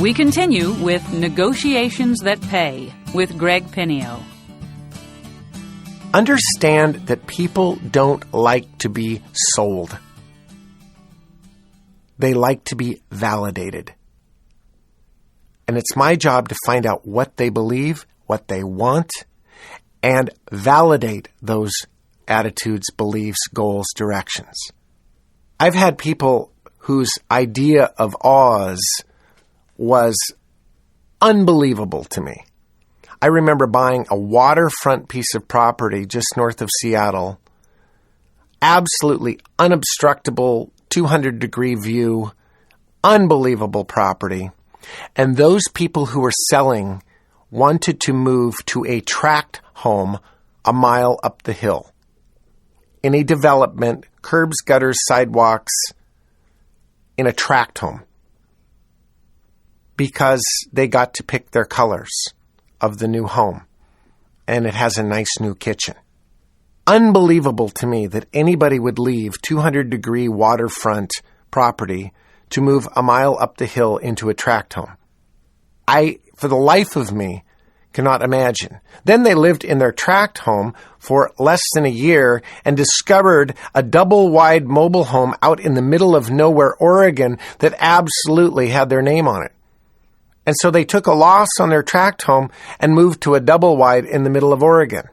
We continue with Negotiations That Pay with Greg Pinio. Understand that people don't like to be sold. They like to be validated. And it's my job to find out what they believe, what they want, and validate those attitudes, beliefs, goals, directions. I've had people whose idea of Oz was unbelievable to me. I remember buying a waterfront piece of property just north of Seattle, absolutely unobstructable, 200-degree view, unbelievable property. And those people who were selling wanted to move to a tract home a mile up the hill. In a development, curbs, gutters, sidewalks, in a tract home. Because they got to pick their colors of the new home. And it has a nice new kitchen. Unbelievable to me that anybody would leave 200-degree waterfront property to move a mile up the hill into a tract home. I, for the life of me, cannot imagine. Then they lived in their tract home for less than a year and discovered a double-wide mobile home out in the middle of nowhere, Oregon, that absolutely had their name on it. And so they took a loss on their tract home and moved to a double-wide in the middle of Oregon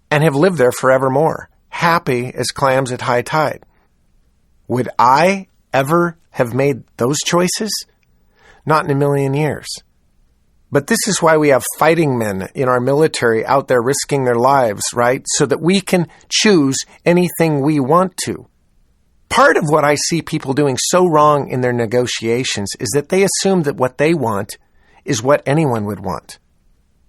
and have lived there forevermore, happy as clams at high tide. Would I ever have made those choices? Not in a million years. But this is why we have fighting men in our military out there risking their lives, right? So that we can choose anything we want to. Part of what I see people doing so wrong in their negotiations is that they assume that what they want is what anyone would want.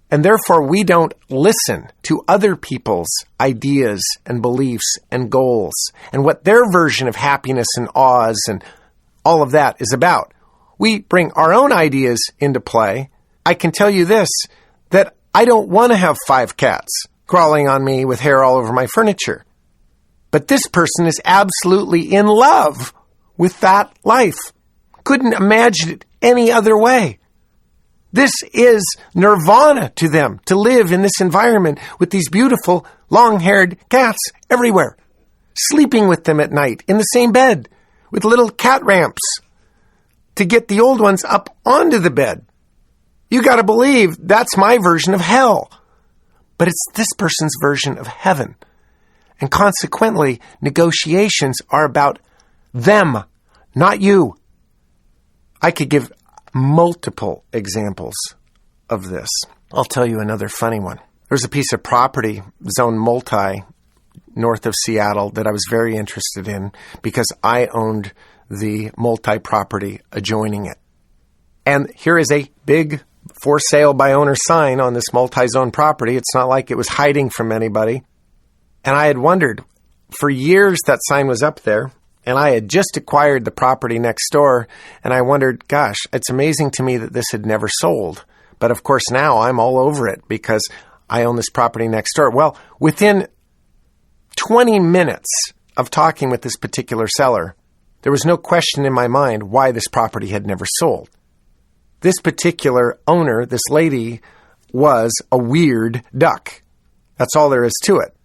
And therefore, we don't listen to other people's ideas and beliefs and goals and what their version of happiness and Oz and all of that is about. We bring our own ideas into play. I can tell you this, that I don't want to have 5 cats crawling on me with hair all over my furniture. But this person is absolutely in love with that life. Couldn't imagine it any other way. This is nirvana to them, to live in this environment with these beautiful, long-haired cats everywhere, sleeping with them at night in the same bed, with little cat ramps to get the old ones up onto the bed. You got to believe that's my version of hell. But it's this person's version of heaven. And consequently, negotiations are about them, not you. I could give multiple examples of this. I'll tell you another funny one. There's a piece of property, zone multi, north of Seattle, that I was very interested in because I owned the multi-property adjoining it. And here is a big for sale by owner sign on this multi-zone property. It's not like it was hiding from anybody. And I had wondered, for years that sign was up there, and I had just acquired the property next door, and I wondered, gosh, it's amazing to me that this had never sold. But of course now I'm all over it because I own this property next door. Well, within 20 minutes of talking with this particular seller, there was no question in my mind why this property had never sold. This particular owner, this lady, was a weird duck. That's all there is to it.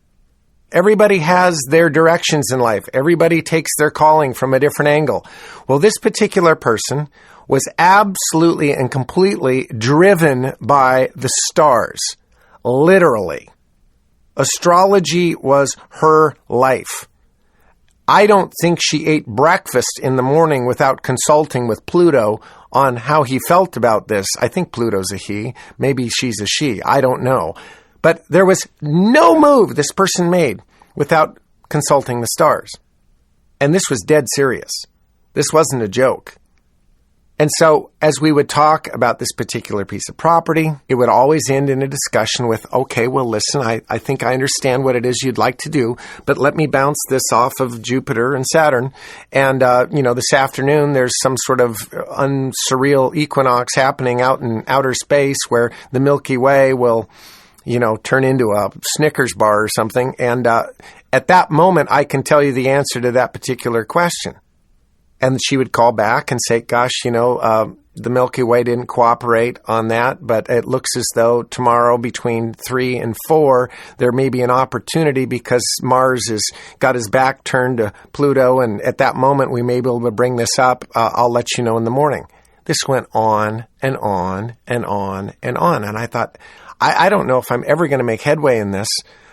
Everybody has their directions in life. Everybody takes their calling from a different angle. Well, this particular person was absolutely and completely driven by the stars. Literally. Astrology was her life. I don't think she ate breakfast in the morning without consulting with Pluto on how he felt about this. I think Pluto's a he. Maybe she's a she. I don't know. But there was no move this person made without consulting the stars. And this was dead serious. This wasn't a joke. And so as we would talk about this particular piece of property, it would always end in a discussion with, okay, well, listen, I think I understand what it is you'd like to do, but let me bounce this off of Jupiter and Saturn. And, this afternoon, there's some sort of unsurreal equinox happening out in outer space where the Milky Way will, turn into a Snickers bar or something. And at that moment, I can tell you the answer to that particular question. And she would call back and say, gosh, the Milky Way didn't cooperate on that, but it looks as though tomorrow between 3 and 4, there may be an opportunity because Mars has got his back turned to Pluto, and at that moment we may be able to bring this up. I'll let you know in the morning. This went on and on and on and on. And I thought, I don't know if I'm ever going to make headway in this,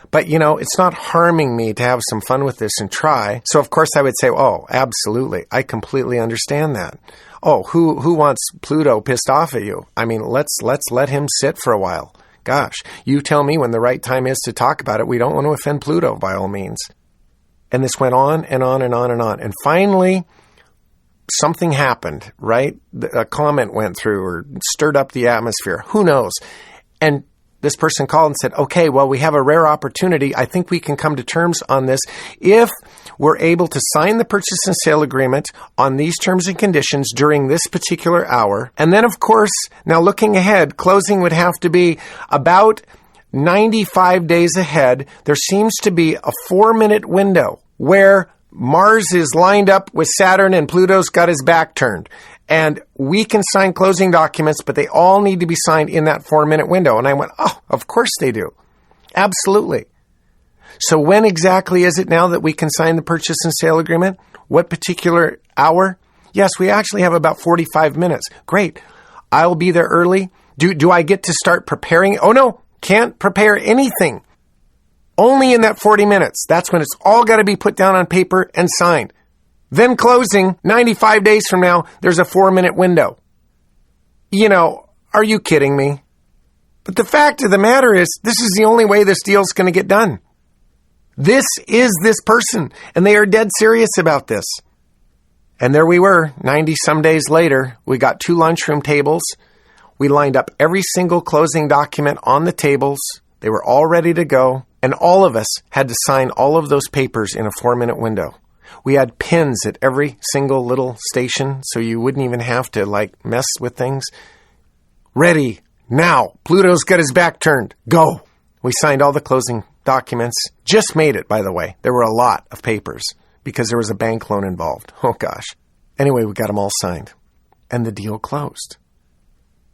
but, it's not harming me to have some fun with this and try. So, of course, I would say, oh, absolutely. I completely understand that. Oh, who wants Pluto pissed off at you? I mean, let's let him sit for a while. Gosh, you tell me when the right time is to talk about it. We don't want to offend Pluto, by all means. And this went on and on and on and on. And finally, something happened, right? A comment went through or stirred up the atmosphere. Who knows? And this person called and said, okay, well, we have a rare opportunity. I think we can come to terms on this if we're able to sign the purchase and sale agreement on these terms and conditions during this particular hour. And then, of course, now looking ahead, closing would have to be about 95 days ahead. There seems to be a 4-minute window where Mars is lined up with Saturn and Pluto's got his back turned. And we can sign closing documents, but they all need to be signed in that 4-minute window. And I went, oh, of course they do. Absolutely. So when exactly is it now that we can sign the purchase and sale agreement? What particular hour? Yes, we actually have about 45 minutes. Great. I'll be there early. Do I get to start preparing? Oh, no, can't prepare anything. Only in that 40 minutes. That's when it's all got to be put down on paper and signed. Then closing, 95 days from now, there's a 4-minute window. Are you kidding me? But the fact of the matter is, this is the only way this deal's going to get done. This is this person, and they are dead serious about this. And there we were, 90-some days later. We got 2 lunchroom tables. We lined up every single closing document on the tables. They were all ready to go, and all of us had to sign all of those papers in a 4-minute window. We had pins at every single little station, so you wouldn't even have to, mess with things. Ready, now. Pluto's got his back turned. Go. We signed all the closing documents. Just made it, by the way. There were a lot of papers because there was a bank loan involved. Oh, gosh. Anyway, we got them all signed, and the deal closed.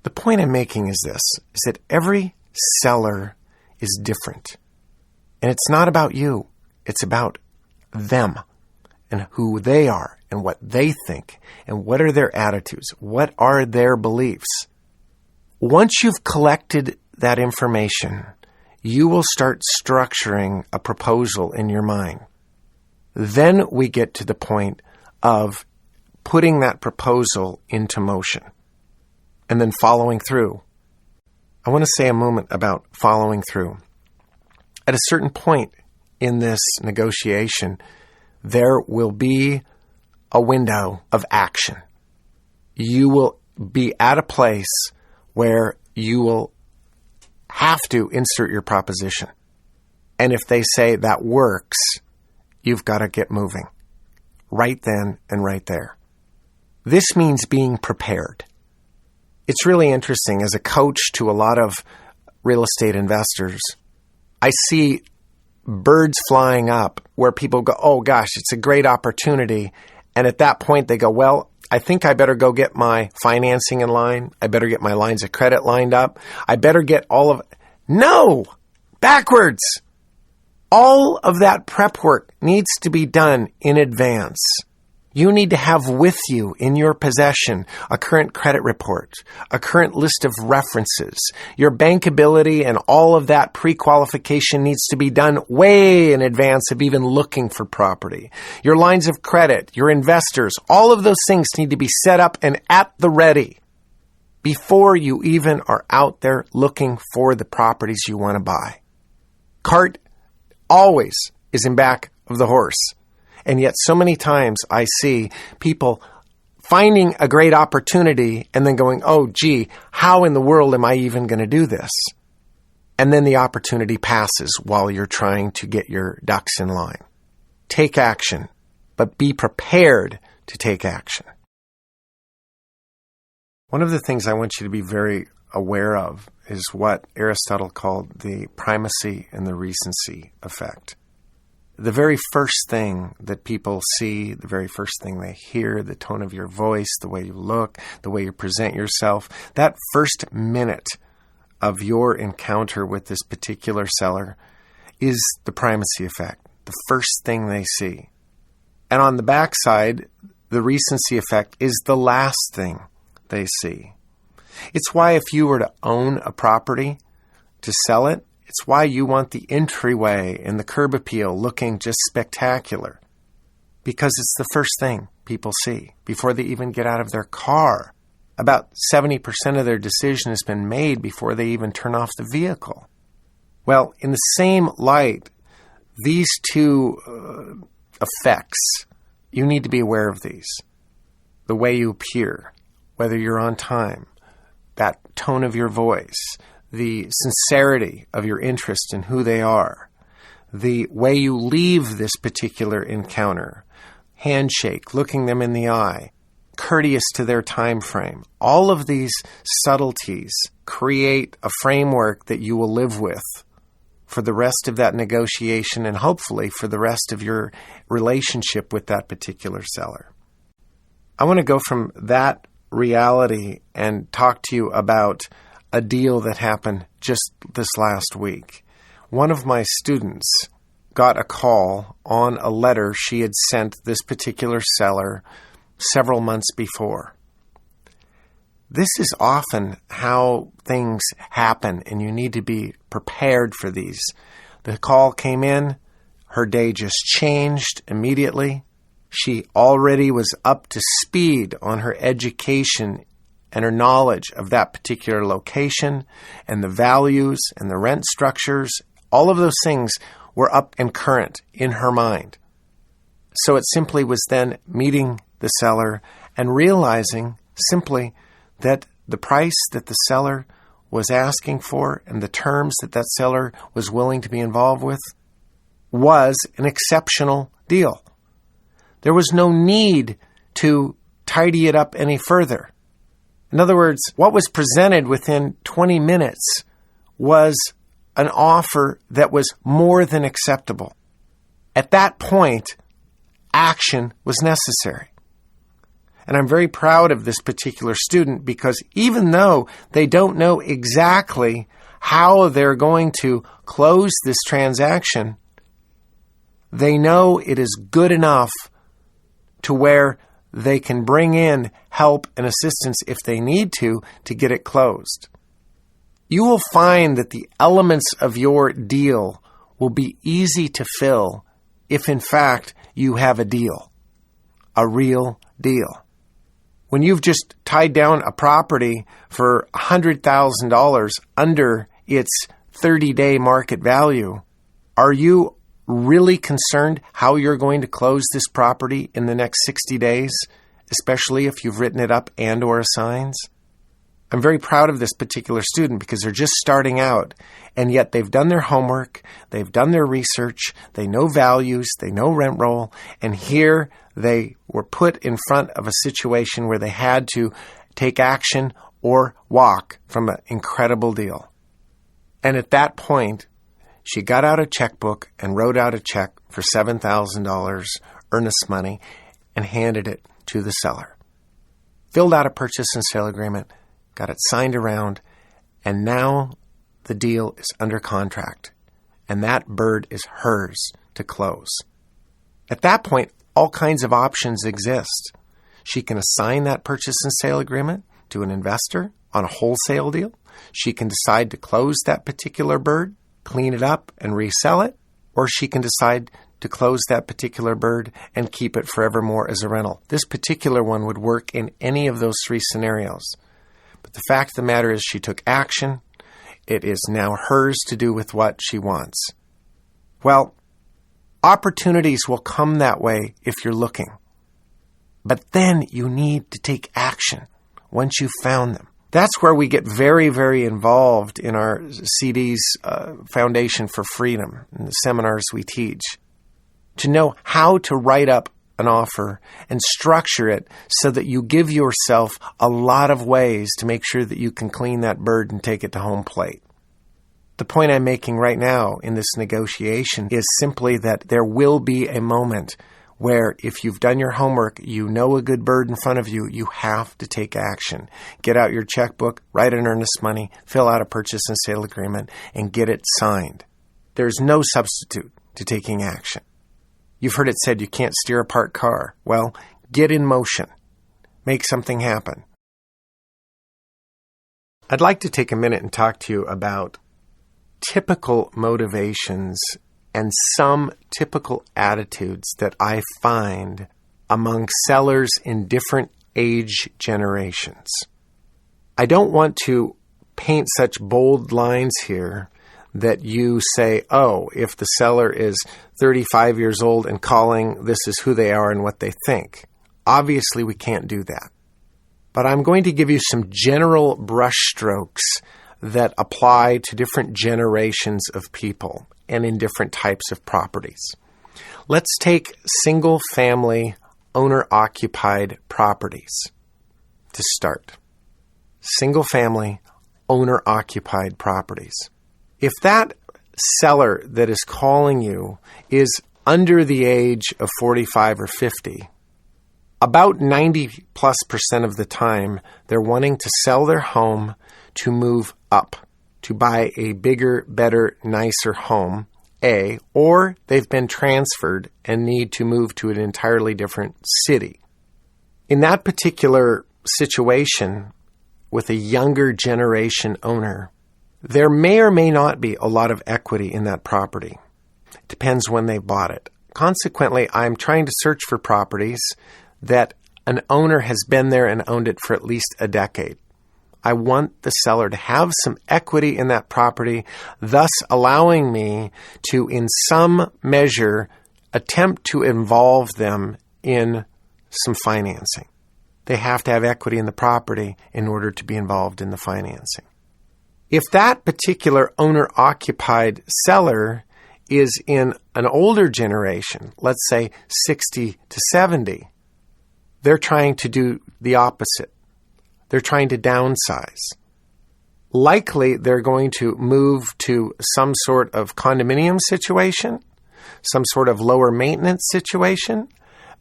The point I'm making is this, is that every seller is different. And it's not about you. It's about them. And who they are, and what they think, and what are their attitudes, what are their beliefs. Once you've collected that information, you will start structuring a proposal in your mind. Then we get to the point of putting that proposal into motion, and then following through. I want to say a moment about following through. At a certain point in this negotiation, there will be a window of action. You will be at a place where you will have to insert your proposition. And if they say that works, you've got to get moving. Right then and right there. This means being prepared. It's really interesting. As a coach to a lot of real estate investors, I see birds flying up where people go, oh gosh, it's a great opportunity. And at that point they go, well, I think I better go get my financing in line. I better get my lines of credit lined up. I better get all of it. No! Backwards! All of that prep work needs to be done in advance. You need to have with you in your possession a current credit report, a current list of references. Your bankability and all of that pre-qualification needs to be done way in advance of even looking for property. Your lines of credit, your investors, all of those things need to be set up and at the ready before you even are out there looking for the properties you want to buy. Cart always is in back of the horse. And yet so many times I see people finding a great opportunity and then going, oh, gee, how in the world am I even going to do this? And then the opportunity passes while you're trying to get your ducks in line. Take action, but be prepared to take action. One of the things I want you to be very aware of is what Aristotle called the primacy and the recency effect. the very first thing that people see, the very first thing they hear, the tone of your voice, the way you look, the way you present yourself, that first minute of your encounter with this particular seller is the primacy effect, the first thing they see. And on the backside, the recency effect is the last thing they see. It's why if you were to own a property, to sell it, it's why you want the entryway and the curb appeal looking just spectacular. Because it's the first thing people see before they even get out of their car. About 70% of their decision has been made before they even turn off the vehicle. Well, in the same light, these two effects, you need to be aware of these. The way you appear, whether you're on time, that tone of your voice, the sincerity of your interest in who they are, the way you leave this particular encounter, handshake, looking them in the eye, courteous to their time frame. All of these subtleties create a framework that you will live with for the rest of that negotiation and hopefully for the rest of your relationship with that particular seller. I want to go from that reality and talk to you about a deal that happened just this last week. One of my students got a call on a letter she had sent this particular seller several months before. This is often how things happen, and you need to be prepared for these. The call came in, her day just changed immediately. She already was up to speed on her education and her knowledge of that particular location and the values and the rent structures. All of those things were up and current in her mind. So it simply was then meeting the seller and realizing simply that the price that the seller was asking for and the terms that that seller was willing to be involved with was an exceptional deal. There was no need to tidy it up any further. In other words, what was presented within 20 minutes was an offer that was more than acceptable. At that point, action was necessary. And I'm very proud of this particular student because even though they don't know exactly how they're going to close this transaction, they know it is good enough to where they can bring in help and assistance if they need to get it closed. You will find that the elements of your deal will be easy to fill if in fact you have a deal, a real deal. When you've just tied down a property for $100,000 under its 30-day market value, are you really concerned how you're going to close this property in the next 60 days, especially if you've written it up and or assigns? I'm very proud of this particular student because they're just starting out, and yet they've done their homework, they've done their research, they know values, they know rent roll, and here they were put in front of a situation where they had to take action or walk from an incredible deal. And at that point, she got out a checkbook and wrote out a check for $7,000 earnest money and handed it to the seller. Filled out a purchase and sale agreement, got it signed around, and now the deal is under contract, and that bird is hers to close. At that point, all kinds of options exist. She can assign that purchase and sale agreement to an investor on a wholesale deal. She can decide to close that particular bird, clean it up, and resell it, or she can decide to close that particular bird and keep it forevermore as a rental. This particular one would work in any of those three scenarios. But the fact of the matter is she took action. It is now hers to do with what she wants. Well, opportunities will come that way if you're looking. But then you need to take action once you've found them. That's where we get very, very involved in our CDs, Foundation for Freedom, and the seminars we teach, to know how to write up an offer and structure it so that you give yourself a lot of ways to make sure that you can clean that bird and take it to home plate. The point I'm making right now in this negotiation is simply that there will be a moment where if you've done your homework, you know a good bird in front of you, you have to take action. Get out your checkbook, write an earnest money, fill out a purchase and sale agreement, and get it signed. There's no substitute to taking action. You've heard it said you can't steer a parked car. Well, get in motion. Make something happen. I'd like to take a minute and talk to you about typical motivations and some typical attitudes that I find among sellers in different age generations. I don't want to paint such bold lines here that you say, oh, if the seller is 35 years old and calling, this is who they are and what they think. Obviously, we can't do that. But I'm going to give you some general brushstrokes that apply to different generations of people and in different types of properties. Let's take single-family owner-occupied properties to start. Single-family owner-occupied properties. If that seller that is calling you is under the age of 45 or 50, about 90+% of the time, they're wanting to sell their home to move up, to buy a bigger, better, nicer home, A, or they've been transferred and need to move to an entirely different city. In that particular situation, with a younger generation owner, there may or may not be a lot of equity in that property. It depends when they bought it. Consequently, I'm trying to search for properties that an owner has been there and owned it for at least a decade. I want the seller to have some equity in that property, thus allowing me to, in some measure, attempt to involve them in some financing. They have to have equity in the property in order to be involved in the financing. If that particular owner-occupied seller is in an older generation, let's say 60 to 70, they're trying to do the opposite. They're trying to downsize. Likely, they're going to move to some sort of condominium situation, some sort of lower maintenance situation,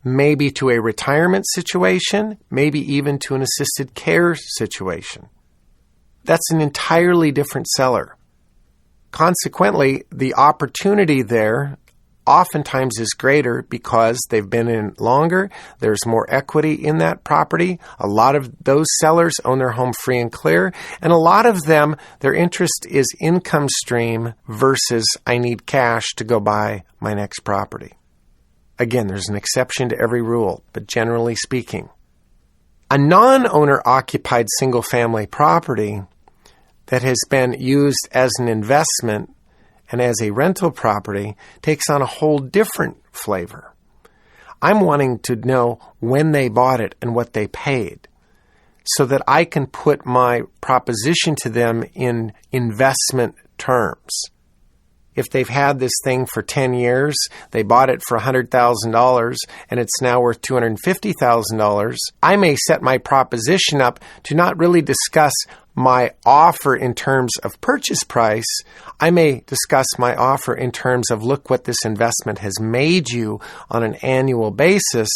maybe to a retirement situation, maybe even to an assisted care situation. That's an entirely different seller. Consequently, the opportunity there oftentimes is greater because they've been in longer. There's more equity in that property. A lot of those sellers own their home free and clear. And a lot of them, their interest is income stream versus I need cash to go buy my next property. Again, there's an exception to every rule, but generally speaking, a non-owner occupied single-family property that has been used as an investment and as a rental property takes on a whole different flavor. I'm wanting to know when they bought it and what they paid so that I can put my proposition to them in investment terms. If they've had this thing for 10 years, they bought it for $100,000 and it's now worth $250,000, I may set my proposition up to not really discuss my offer in terms of purchase price. I may discuss my offer in terms of look what this investment has made you on an annual basis,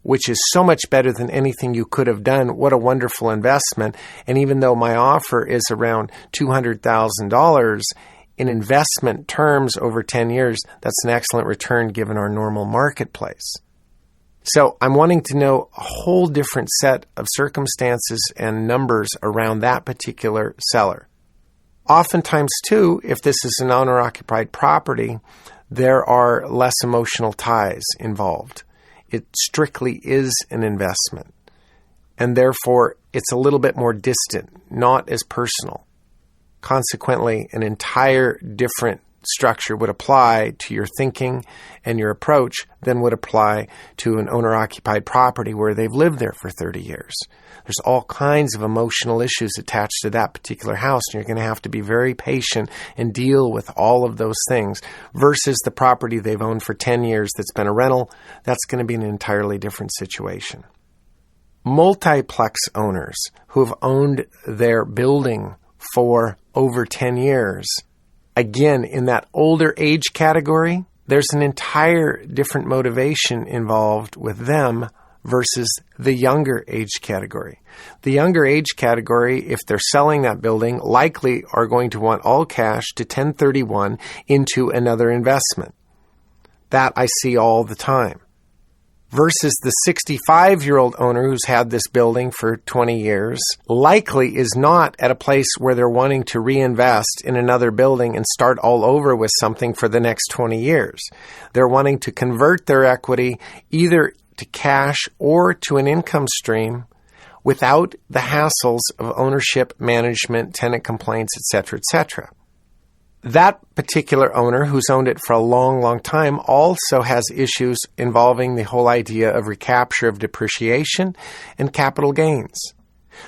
which is so much better than anything you could have done. What a wonderful investment. And even though my offer is around $200,000, in investment terms over 10 years, that's an excellent return given our normal marketplace. So I'm wanting to know a whole different set of circumstances and numbers around that particular seller. Oftentimes, too, if this is an owner-occupied property, there are less emotional ties involved. It strictly is an investment, and therefore it's a little bit more distant, not as personal. Consequently, an entire different structure would apply to your thinking and your approach than would apply to an owner-occupied property where they've lived there for 30 years. There's all kinds of emotional issues attached to that particular house, and you're going to have to be very patient and deal with all of those things versus the property they've owned for 10 years that's been a rental. That's going to be an entirely different situation. Multiplex owners who have owned their building for over 10 years, Again, in that older age category, there's an entire different motivation involved with them versus the younger age category. The younger age category, if they're selling that building, likely are going to want all cash to 1031 into another investment. That I see all the time. Versus the 65-year-old owner who's had this building for 20 years likely is not at a place where they're wanting to reinvest in another building and start all over with something for the next 20 years. They're wanting to convert their equity either to cash or to an income stream without the hassles of ownership, management, tenant complaints, etc., etc. That particular owner who's owned it for a long, long time also has issues involving the whole idea of recapture of depreciation and capital gains.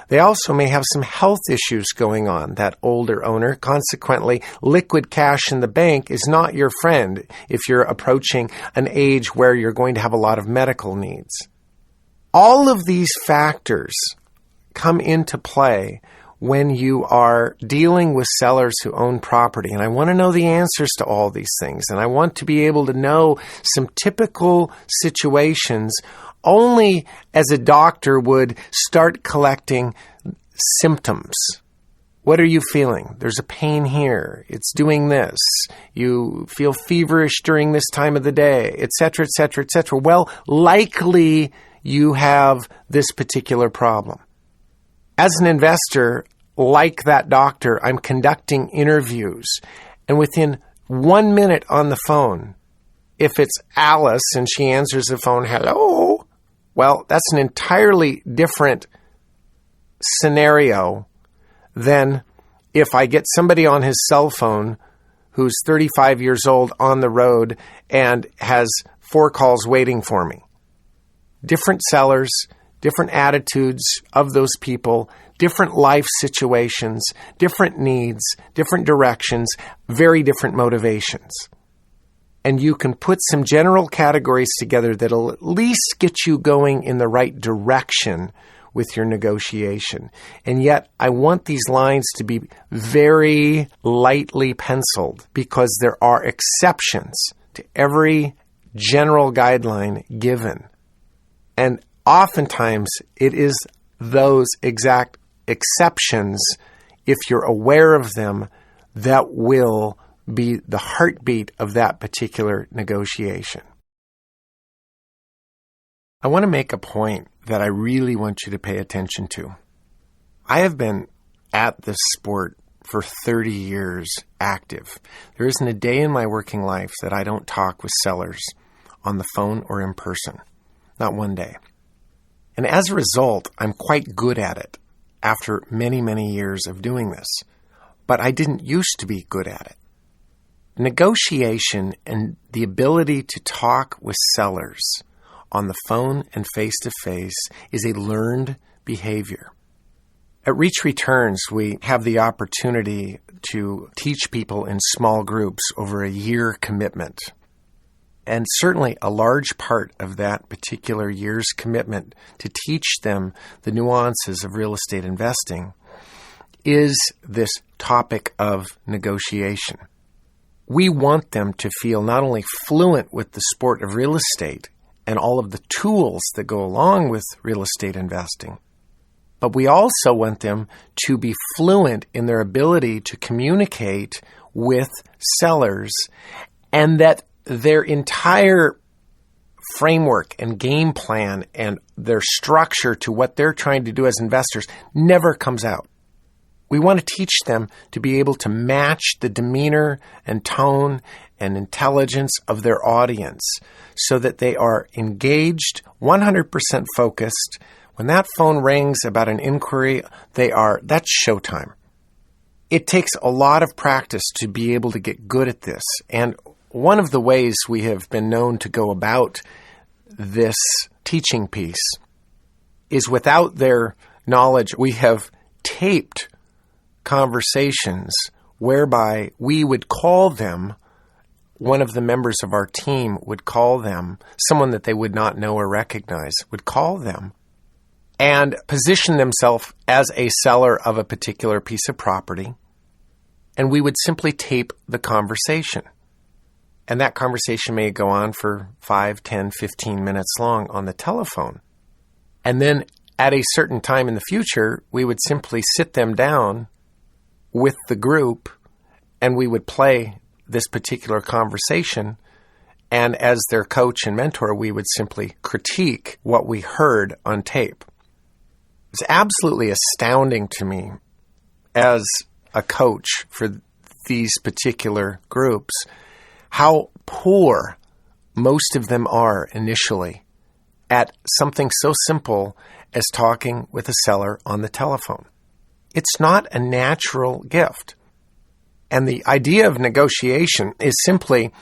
They also may have some health issues going on, that older owner. Consequently, liquid cash in the bank is not your friend if you're approaching an age where you're going to have a lot of medical needs. All of these factors come into play when you are dealing with sellers who own property. And I want to know the answers to all these things. And I want to be able to know some typical situations only as a doctor would start collecting symptoms. What are you feeling? There's a pain here. It's doing this. You feel feverish during this time of the day, etc., etc., etc. Well, likely you have this particular problem. As an investor, like that doctor, I'm conducting interviews. And within 1 minute on the phone, if it's Alice and she answers the phone, hello, well, that's an entirely different scenario than if I get somebody on his cell phone who's 35 years old on the road and has 4 calls waiting for me. Different sellers, different attitudes of those people, different life situations, different needs, different directions, very different motivations. And you can put some general categories together that'll at least get you going in the right direction with your negotiation. And yet, I want these lines to be very lightly penciled because there are exceptions to every general guideline given. And oftentimes, it is those exact exceptions, if you're aware of them, that will be the heartbeat of that particular negotiation. I want to make a point that I really want you to pay attention to. I have been at this sport for 30 years active. There isn't a day in my working life that I don't talk with sellers on the phone or in person. Not one day. And as a result, I'm quite good at it after many, many years of doing this. But I didn't used to be good at it. Negotiation and the ability to talk with sellers on the phone and face-to-face is a learned behavior. At Reach Returns, we have the opportunity to teach people in small groups over a year commitment. And certainly a large part of that particular year's commitment to teach them the nuances of real estate investing is this topic of negotiation. We want them to feel not only fluent with the sport of real estate and all of the tools that go along with real estate investing, but we also want them to be fluent in their ability to communicate with sellers, and that their entire framework and game plan and their structure to what they're trying to do as investors never comes out. We want to teach them to be able to match the demeanor and tone and intelligence of their audience so that they are engaged, 100% focused. When that phone rings about an inquiry, that's showtime. It takes a lot of practice to be able to get good at this. And one of the ways we have been known to go about this teaching piece is without their knowledge, we have taped conversations whereby we would call them, one of the members of our team would call them, someone that they would not know or recognize would call them and position themselves as a seller of a particular piece of property and we would simply tape the conversation. And that conversation may go on for 5, 10, 15 minutes long on the telephone. And then at a certain time in the future, we would simply sit them down with the group and we would play this particular conversation. And as their coach and mentor, we would simply critique what we heard on tape. It's absolutely astounding to me as a coach for these particular groups how poor most of them are initially at something so simple as talking with a seller on the telephone. It's not a natural gift. And the idea of negotiation is simply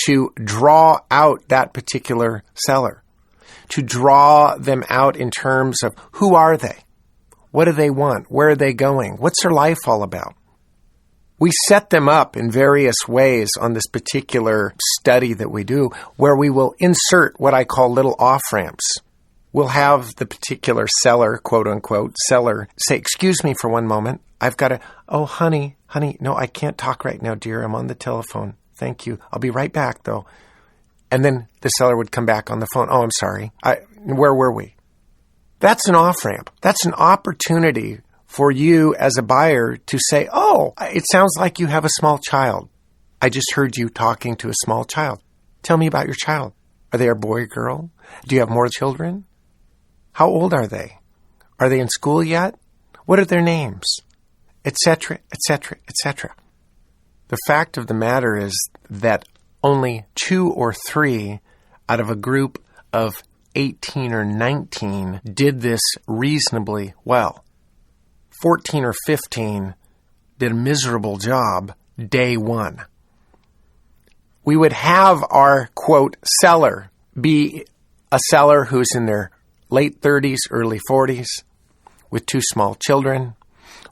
to draw out that particular seller, to draw them out in terms of who are they? What do they want? Where are they going? What's their life all about? We set them up in various ways on this particular study that we do, where we will insert what I call little off-ramps. We'll have the particular seller, quote unquote, seller, say, "Excuse me for one moment. I've got to, oh, honey, no, I can't talk right now, dear. I'm on the telephone. Thank you. I'll be right back, though." And then the seller would come back on the phone. "Oh, I'm sorry. Where were we?" That's an off-ramp. That's an opportunity for you as a buyer to say, "Oh, it sounds like you have a small child. I just heard you talking to a small child. Tell me about your child. Are they a boy or girl? Do you have more children? How old are they? Are they in school yet? What are their names?" Etc., etc., etc. The fact of the matter is that only 2 or 3 out of a group of 18 or 19 did this reasonably well. 14 or 15 did a miserable job day one. We would have our, quote, seller be a seller who's in their late 30s, early 40s, with 2 small children,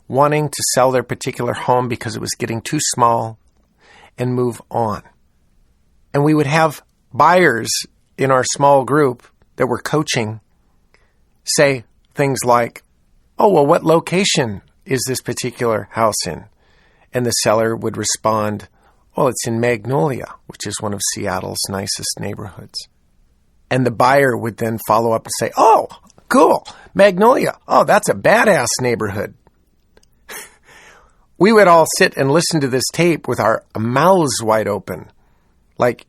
wanting to sell their particular home because it was getting too small and move on. And we would have buyers in our small group that we're coaching say things like, "Oh, well, what location is this particular house in?" And the seller would respond, "Well, it's in Magnolia, which is one of Seattle's nicest neighborhoods." And the buyer would then follow up and say, "Oh, cool, Magnolia. Oh, that's a badass neighborhood." We would all sit and listen to this tape with our mouths wide open, like,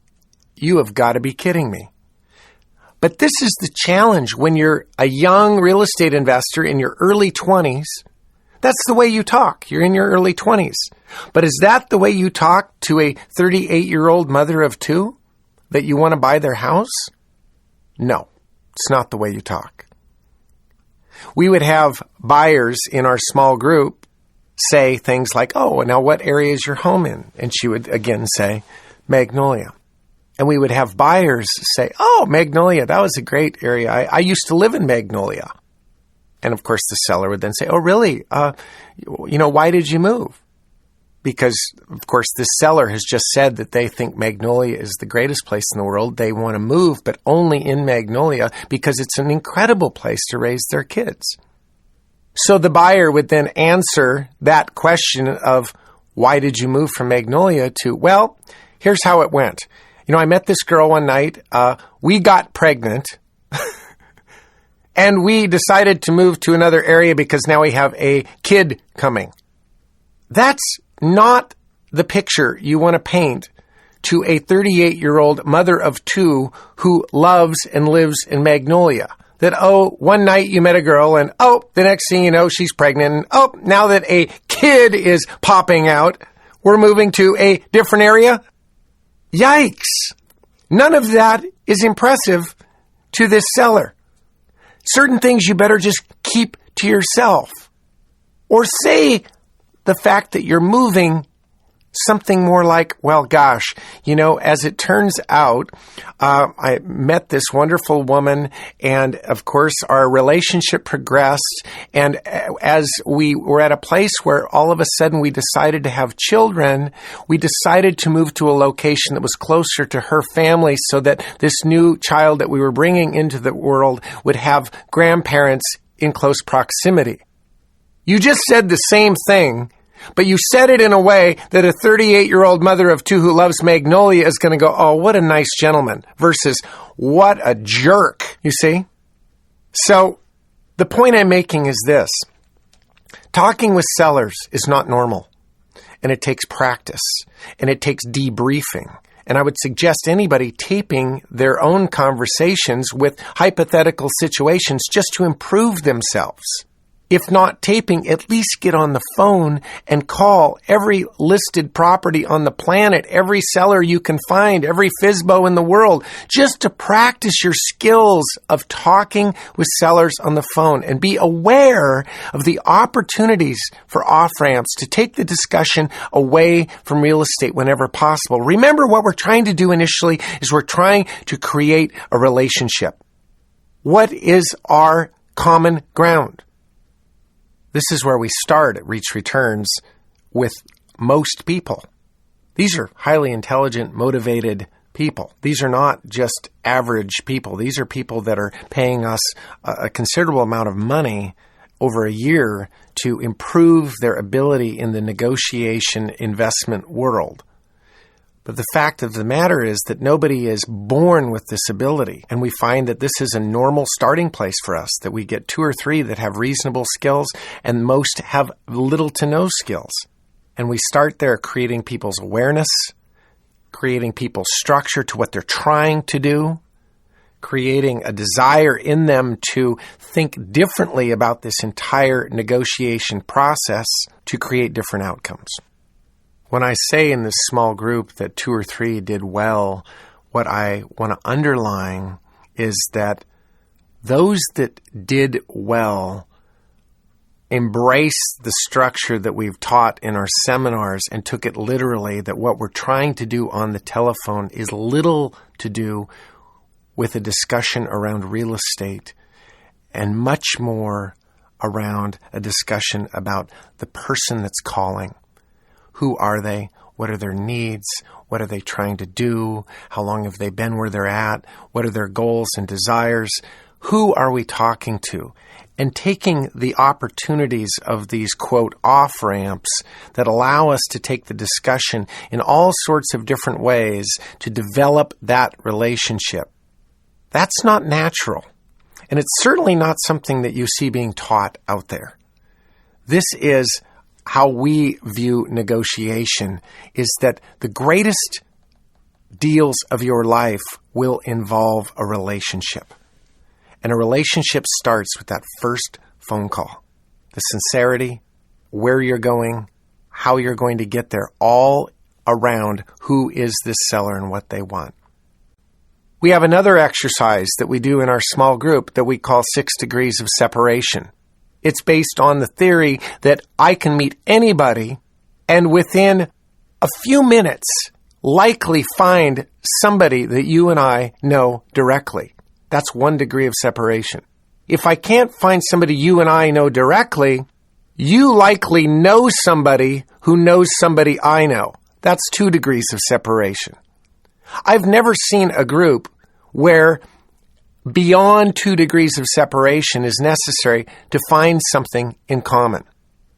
"You have got to be kidding me." But this is the challenge when you're a young real estate investor in your early 20s. That's the way you talk. You're in your early 20s. But is that the way you talk to a 38-year-old mother of 2 that you want to buy their house? No, it's not the way you talk. We would have buyers in our small group say things like, "Oh, now what area is your home in?" And she would again say, "Magnolia." And we would have buyers say, "Oh, Magnolia, that was a great area. I used to live in Magnolia." And of course, the seller would then say, "Oh, really? Why did you move?" Because, of course, this seller has just said that they think Magnolia is the greatest place in the world. They want to move, but only in Magnolia because it's an incredible place to raise their kids. So the buyer would then answer that question of, "Why did you move from Magnolia?" to, "Well, here's how it went. I met this girl one night. We got pregnant. And we decided to move to another area because now we have a kid coming." That's not the picture you want to paint to a 38-year-old mother of 2 who loves and lives in Magnolia. That, oh, one night you met a girl and, oh, the next thing you know, she's pregnant. And, oh, now that a kid is popping out, we're moving to a different area. Yikes. None of that is impressive to this seller. Certain things you better just keep to yourself. Or say the fact that you're moving something more like, "Well, gosh, as it turns out, I met this wonderful woman and of course our relationship progressed. And as we were at a place where all of a sudden we decided to have children, we decided to move to a location that was closer to her family so that this new child that we were bringing into the world would have grandparents in close proximity." You just said the same thing But you said it in a way that a 38-year-old mother of two who loves Magnolia is going to go, oh, what a nice gentleman, versus what a jerk, you see? So the point I'm making is this. Talking with sellers is not normal, and it takes practice, and it takes debriefing. And I would suggest anybody taping their own conversations with hypothetical situations just to improve themselves. If not taping, at least get on the phone and call every listed property on the planet, every seller you can find, every FSBO in the world, just to practice your skills of talking with sellers on the phone and be aware of the opportunities for off-ramps to take the discussion away from real estate whenever possible. Remember, what we're trying to do initially is we're trying to create a relationship. What is our common ground? This is where we start at Reach Returns with most people. These are highly intelligent, motivated people. These are not just average people. These are people that are paying us a considerable amount of money over a year to improve their ability in the negotiation investment world. But the fact of the matter is that nobody is born with this ability. And we find that this is a normal starting place for us, that we get 2 or 3 that have reasonable skills and most have little to no skills. And we start there creating people's awareness, creating people's structure to what they're trying to do, creating a desire in them to think differently about this entire negotiation process to create different outcomes. When I say in this small group that 2 or 3 did well, what I want to underline is that those that did well embraced the structure that we've taught in our seminars and took it literally, that what we're trying to do on the telephone is little to do with a discussion around real estate and much more around a discussion about the person that's calling. Who are they? What are their needs? What are they trying to do? How long have they been where they're at? What are their goals and desires? Who are we talking to? And taking the opportunities of these, quote, off-ramps that allow us to take the discussion in all sorts of different ways to develop that relationship. That's not natural. And it's certainly not something that you see being taught out there. This is how we view negotiation, is that the greatest deals of your life will involve a relationship. And a relationship starts with that first phone call. The sincerity, where you're going, how you're going to get there, all around who is this seller and what they want. We have another exercise that we do in our small group that we call 6 degrees of separation. It's based on the theory that I can meet anybody and within a few minutes likely find somebody that you and I know directly. That's 1 degree of separation. If I can't find somebody you and I know directly, you likely know somebody who knows somebody I know. That's 2 degrees of separation. I've never seen a group where beyond 2 degrees of separation is necessary to find something in common.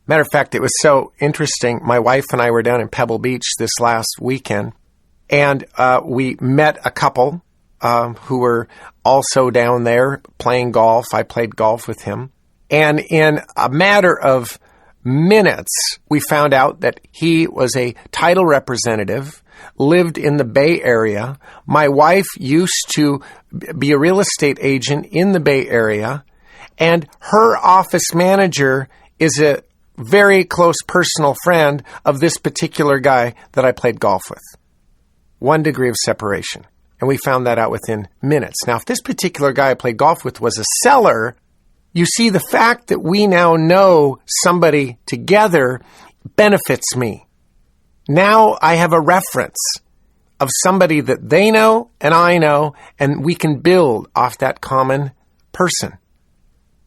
Matter of fact, it was so interesting. My wife and I were down in Pebble Beach this last weekend, and we met a couple who were also down there playing golf. I played golf with him. And in a matter of minutes, we found out that he was a title representative, lived in the Bay Area. My wife used to be a real estate agent in the Bay Area, and her office manager is a very close personal friend of this particular guy that I played golf with. 1 degree of separation. And we found that out within minutes. Now, if this particular guy I played golf with was a seller, you see, the fact that we now know somebody together benefits me. Now I have a reference of somebody that they know and I know, and we can build off that common person.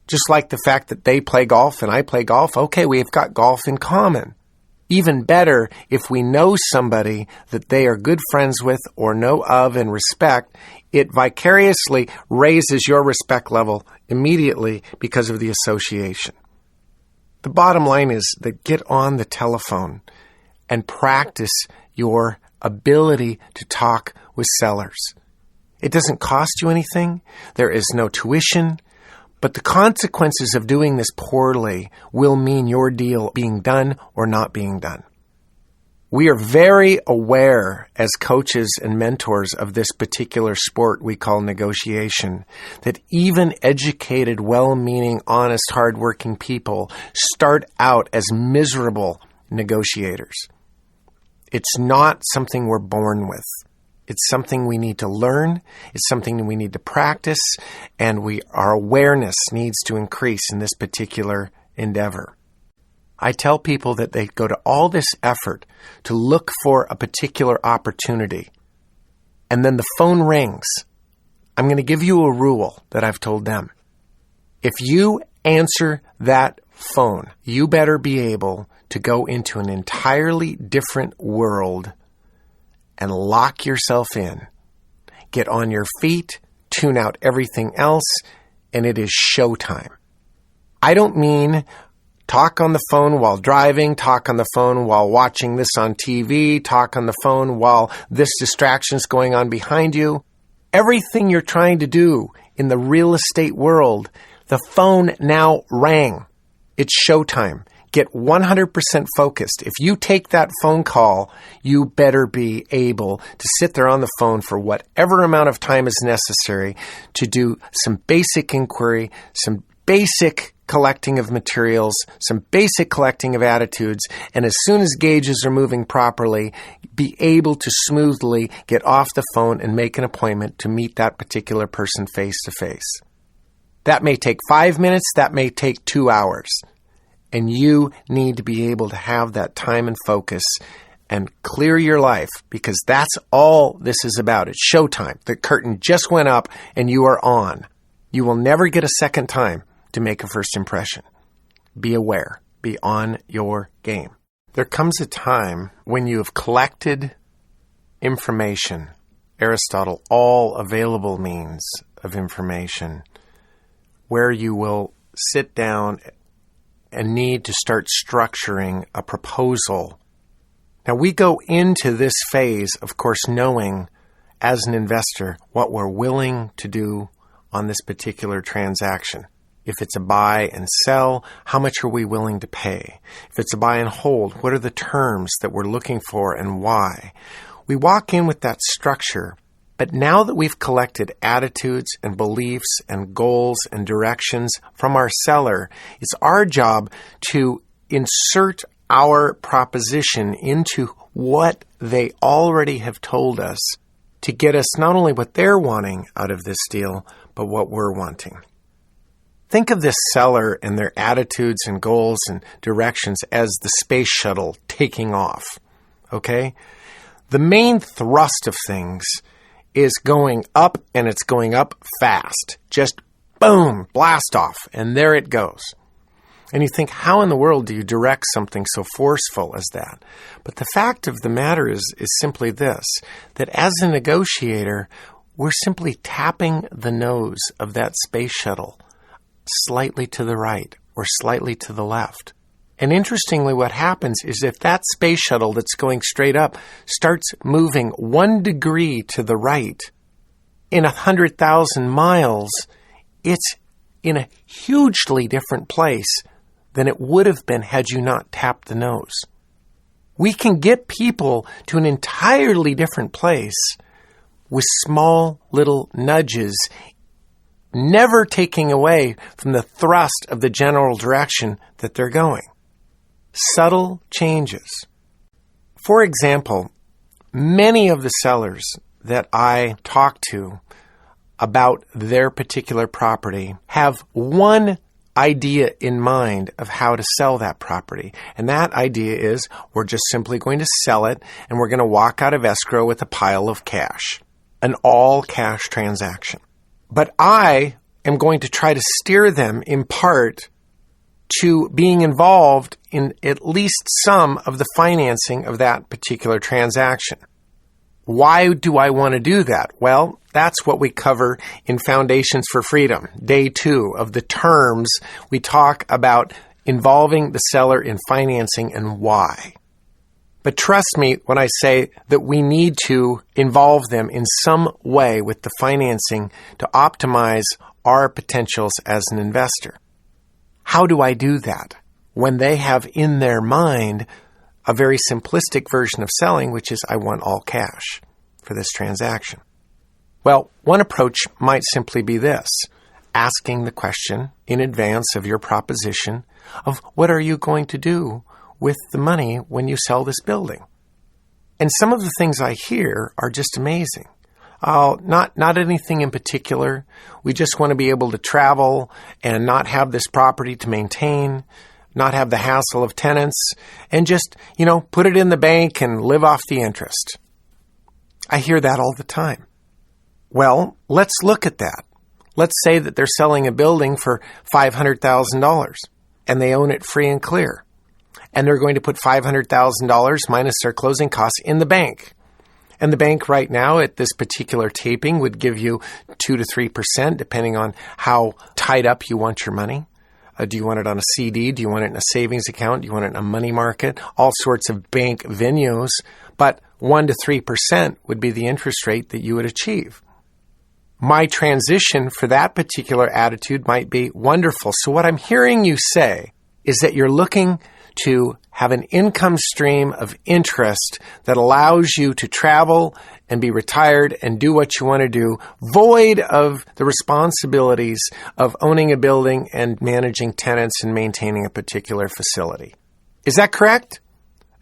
Just like the fact that they play golf and I play golf, okay, we've got golf in common. Even better if we know somebody that they are good friends with or know of and respect, it vicariously raises your respect level immediately because of the association. The bottom line is that get on the telephone and practice your ability to talk with sellers. It doesn't cost you anything. There is no tuition. But the consequences of doing this poorly will mean your deal being done or not being done. We are very aware as coaches and mentors of this particular sport we call negotiation, that even educated, well-meaning, honest, hardworking people start out as miserable negotiators. It's not something we're born with. It's something we need to learn. It's something we need to practice, and our awareness needs to increase in this particular endeavor. I tell people that they go to all this effort to look for a particular opportunity, and then the phone rings. I'm going to give you a rule that I've told them. If you answer that phone, you better be able to go into an entirely different world and lock yourself in. Get on your feet, tune out everything else, and it is showtime. I don't mean talk on the phone while driving, talk on the phone while watching this on TV, talk on the phone while this distraction's going on behind you. Everything you're trying to do in the real estate world, the phone now rang. It's showtime. Get 100% focused. If you take that phone call, you better be able to sit there on the phone for whatever amount of time is necessary to do some basic inquiry, some basic collecting of materials, some basic collecting of attitudes, and as soon as gauges are moving properly, be able to smoothly get off the phone and make an appointment to meet that particular person face to face. That may take 5 minutes, that may take 2 hours. And you need to be able to have that time and focus and clear your life, because that's all this is about. It's showtime. The curtain just went up and you are on. You will never get a second time to make a first impression. Be aware. Be on your game. There comes a time when you have collected information, Aristotle, all available means of information, where you will sit down and need to start structuring a proposal. Now, we go into this phase, of course, knowing as an investor what we're willing to do on this particular transaction. If it's a buy and sell, how much are we willing to pay? If it's a buy and hold, what are the terms that we're looking for and why? We walk in with that structure. But now that we've collected attitudes and beliefs and goals and directions from our seller, it's our job to insert our proposition into what they already have told us to get us not only what they're wanting out of this deal, but what we're wanting. Think of this seller and their attitudes and goals and directions as the space shuttle taking off, okay? The main thrust of things is going up, and it's going up fast. Just boom, blast off, and there it goes. And you think, how in the world do you direct something so forceful as that? But the fact of the matter is simply this, that as a negotiator, we're simply tapping the nose of that space shuttle slightly to the right or slightly to the left. And interestingly, what happens is if that space shuttle that's going straight up starts moving 1 degree to the right in 100,000 miles, it's in a hugely different place than it would have been had you not tapped the nose. We can get people to an entirely different place with small little nudges, never taking away from the thrust of the general direction that they're going. Subtle changes. For example, many of the sellers that I talk to about their particular property have one idea in mind of how to sell that property. And that idea is we're just simply going to sell it and we're going to walk out of escrow with a pile of cash, an all-cash transaction. But I am going to try to steer them in part to being involved in at least some of the financing of that particular transaction. Why do I want to do that? Well, that's what we cover in Foundations for Freedom, Day 2 of the terms we talk about involving the seller in financing and why. But trust me when I say that we need to involve them in some way with the financing to optimize our potentials as an investor. How do I do that when they have in their mind a very simplistic version of selling, which is I want all cash for this transaction? Well, one approach might simply be this: asking the question in advance of your proposition of what are you going to do with the money when you sell this building? And some of the things I hear are just amazing. Not anything in particular. We just want to be able to travel and not have this property to maintain, not have the hassle of tenants, and just, put it in the bank and live off the interest. I hear that all the time. Well, let's look at that. Let's say that they're selling a building for $500,000 and they own it free and clear. And they're going to put $500,000 minus their closing costs in the bank. And the bank right now at this particular taping would give you 2 to 3%, depending on how tied up you want your money. Do you want it on a CD? Do you want it in a savings account? Do you want it in a money market? All sorts of bank venues. But 1 to 3% would be the interest rate that you would achieve. My transition for that particular attitude might be wonderful. So what I'm hearing you say is that you're looking to have an income stream of interest that allows you to travel and be retired and do what you want to do, void of the responsibilities of owning a building and managing tenants and maintaining a particular facility. Is that correct?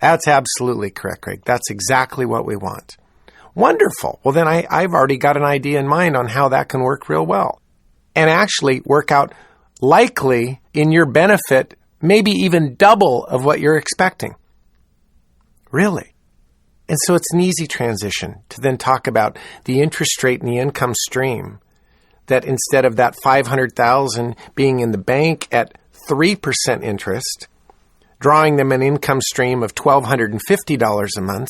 That's absolutely correct, Greg. That's exactly what we want. Wonderful. Well, then I've already got an idea in mind on how that can work real well and actually work out likely in your benefit, maybe even double of what you're expecting. Really? And so it's an easy transition to then talk about the interest rate and the income stream, that instead of that $500,000 being in the bank at 3% interest, drawing them an income stream of $1,250 a month,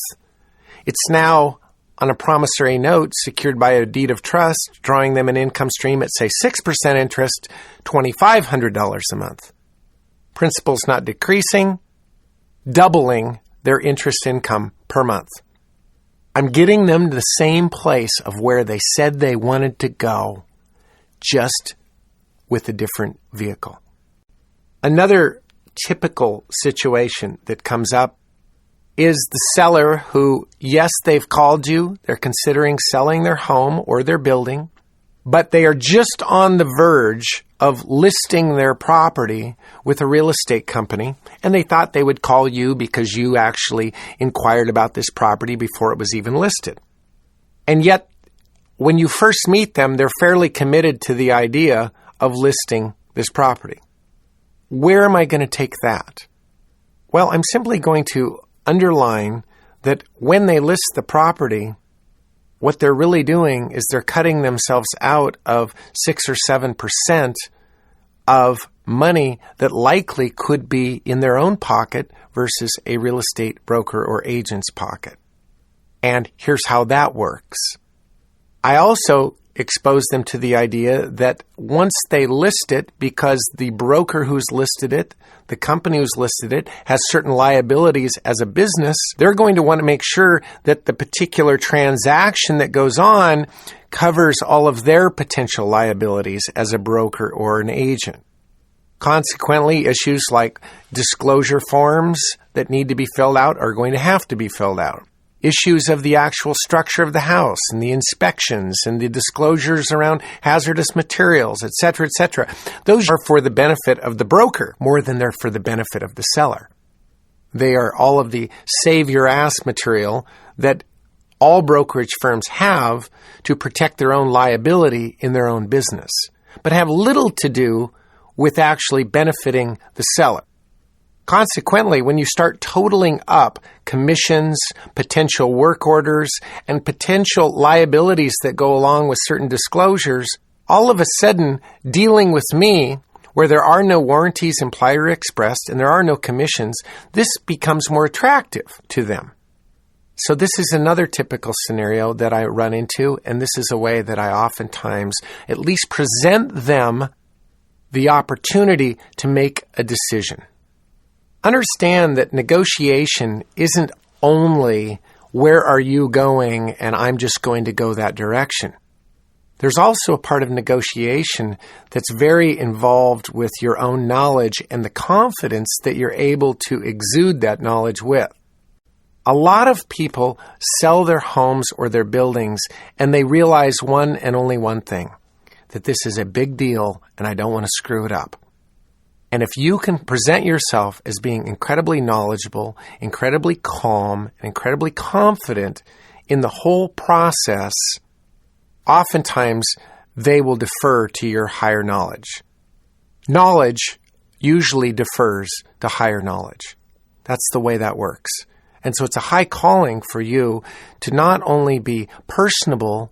it's now on a promissory note secured by a deed of trust, drawing them an income stream at, say, 6% interest, $2,500 a month. Principal's not decreasing, doubling their interest income per month. I'm getting them to the same place of where they said they wanted to go, just with a different vehicle. Another typical situation that comes up is the seller who, yes, they've called you, they're considering selling their home or their building, but they are just on the verge of listing their property with a real estate company, and they thought they would call you because you actually inquired about this property before it was even listed. And yet, when you first meet them, they're fairly committed to the idea of listing this property. Where am I going to take that? Well, I'm simply going to underline that when they list the property, what they're really doing is they're cutting themselves out of 6 or 7% of money that likely could be in their own pocket versus a real estate broker or agent's pocket. And here's how that works. I also expose them to the idea that once they list it, because the broker who's listed it, the company who's listed it, has certain liabilities as a business, they're going to want to make sure that the particular transaction that goes on covers all of their potential liabilities as a broker or an agent. Consequently, issues like disclosure forms that need to be filled out are going to have to be filled out. Issues of the actual structure of the house and the inspections and the disclosures around hazardous materials, etc., etc. Those are for the benefit of the broker more than they're for the benefit of the seller. They are all of the save your ass material that all brokerage firms have to protect their own liability in their own business, but have little to do with actually benefiting the seller. Consequently, when you start totaling up commissions, potential work orders, and potential liabilities that go along with certain disclosures, all of a sudden, dealing with me, where there are no warranties implied or expressed and there are no commissions, this becomes more attractive to them. So this is another typical scenario that I run into, and this is a way that I oftentimes at least present them the opportunity to make a decision. Understand that negotiation isn't only where are you going and I'm just going to go that direction. There's also a part of negotiation that's very involved with your own knowledge and the confidence that you're able to exude that knowledge with. A lot of people sell their homes or their buildings and they realize one and only one thing, that this is a big deal and I don't want to screw it up. And if you can present yourself as being incredibly knowledgeable, incredibly calm, and incredibly confident in the whole process, oftentimes they will defer to your higher knowledge. Knowledge usually defers to higher knowledge. That's the way that works. And so it's a high calling for you to not only be personable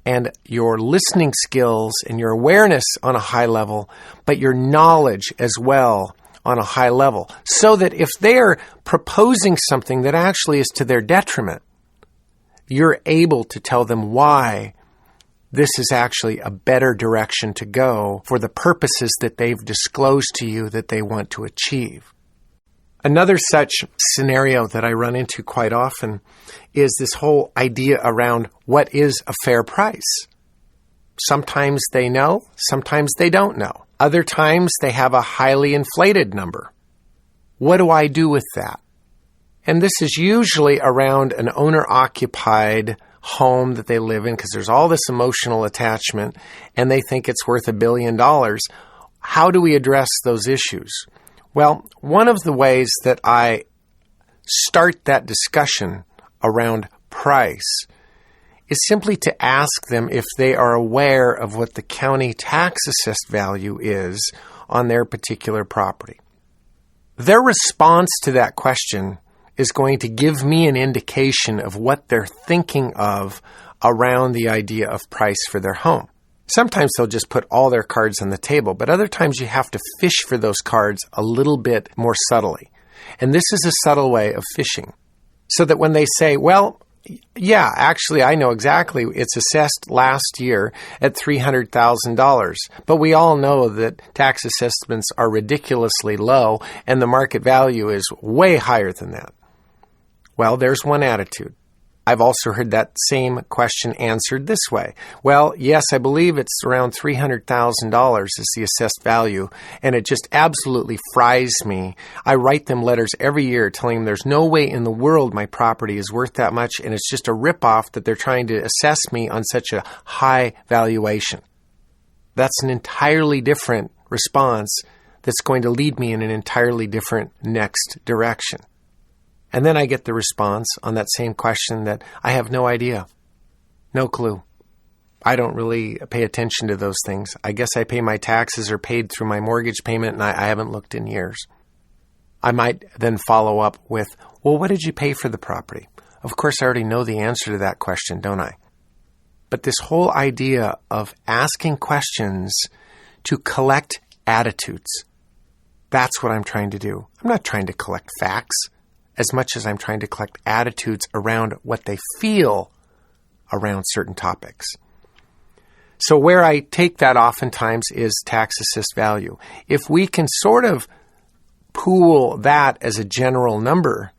and your listening skills and your awareness on a high level, but your knowledge as well on a high level. So that if they're proposing something that actually is to their detriment, you're able to tell them why this is actually a better direction to go for the purposes that they've disclosed to you that they want to achieve. Another such scenario that I run into quite often is this whole idea around what is a fair price. Sometimes they know, sometimes they don't know. Other times they have a highly inflated number. What do I do with that? And this is usually around an owner-occupied home that they live in because there's all this emotional attachment and they think it's worth $1 billion. How do we address those issues? Well, one of the ways that I start that discussion around price is simply to ask them if they are aware of what the county tax assessed value is on their particular property. Their response to that question is going to give me an indication of what they're thinking of around the idea of price for their home. Sometimes they'll just put all their cards on the table, but other times you have to fish for those cards a little bit more subtly. And this is a subtle way of fishing. So that when they say, well, yeah, actually, I know exactly, it's assessed last year at $300,000. But we all know that tax assessments are ridiculously low and the market value is way higher than that. Well, there's one attitude. I've also heard that same question answered this way. Well, yes, I believe it's around $300,000 is the assessed value, and it just absolutely fries me. I write them letters every year telling them there's no way in the world my property is worth that much, and it's just a ripoff that they're trying to assess me on such a high valuation. That's an entirely different response that's going to lead me in an entirely different next direction. And then I get the response on that same question that I have no idea, no clue. I don't really pay attention to those things. I guess I pay my taxes or paid through my mortgage payment, and I haven't looked in years. I might then follow up with, well, what did you pay for the property? Of course, I already know the answer to that question, don't I? But this whole idea of asking questions to collect attitudes, that's what I'm trying to do. I'm not trying to collect facts as much as I'm trying to collect attitudes around what they feel around certain topics. So where I take that oftentimes is tax assessed value. If we can sort of pool that as a general number,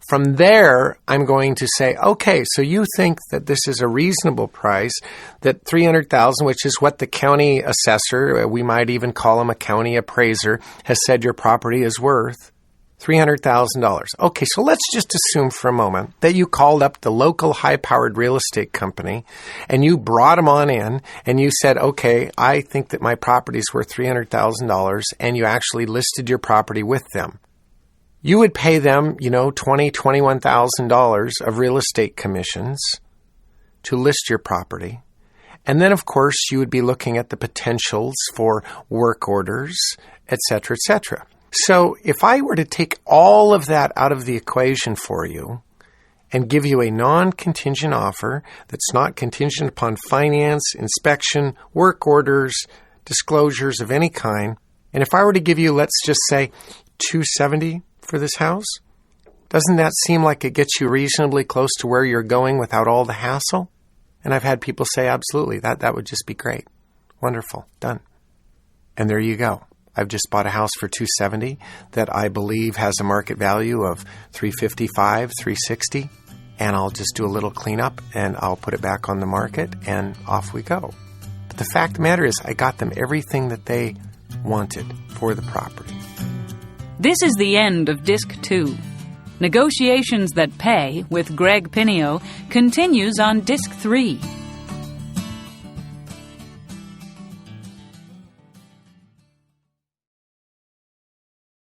from there, I'm going to say, okay, so you think that this is a reasonable price, that $300,000, which is what the county assessor, we might even call him a county appraiser, has said your property is worth. $300,000. Okay, so let's just assume for a moment that you called up the local high-powered real estate company and you brought them on in and you said, okay, I think that my property is worth $300,000, and you actually listed your property with them. You would pay them, $20,000, $21,000 of real estate commissions to list your property. And then, of course, you would be looking at the potentials for work orders, et cetera, et cetera. So if I were to take all of that out of the equation for you and give you a non-contingent offer that's not contingent upon finance, inspection, work orders, disclosures of any kind, and if I were to give you, let's just say, $270 for this house, doesn't that seem like it gets you reasonably close to where you're going without all the hassle? And I've had people say, absolutely, that would just be great. Wonderful. Done. And there you go. I've just bought a house for $270 that I believe has a market value of $355, $360, and I'll just do a little cleanup and I'll put it back on the market and off we go. But the fact of the matter is I got them everything that they wanted for the property. This is the end of Disc 2. Negotiations That Pay with Greg Pinio continues on Disc 3.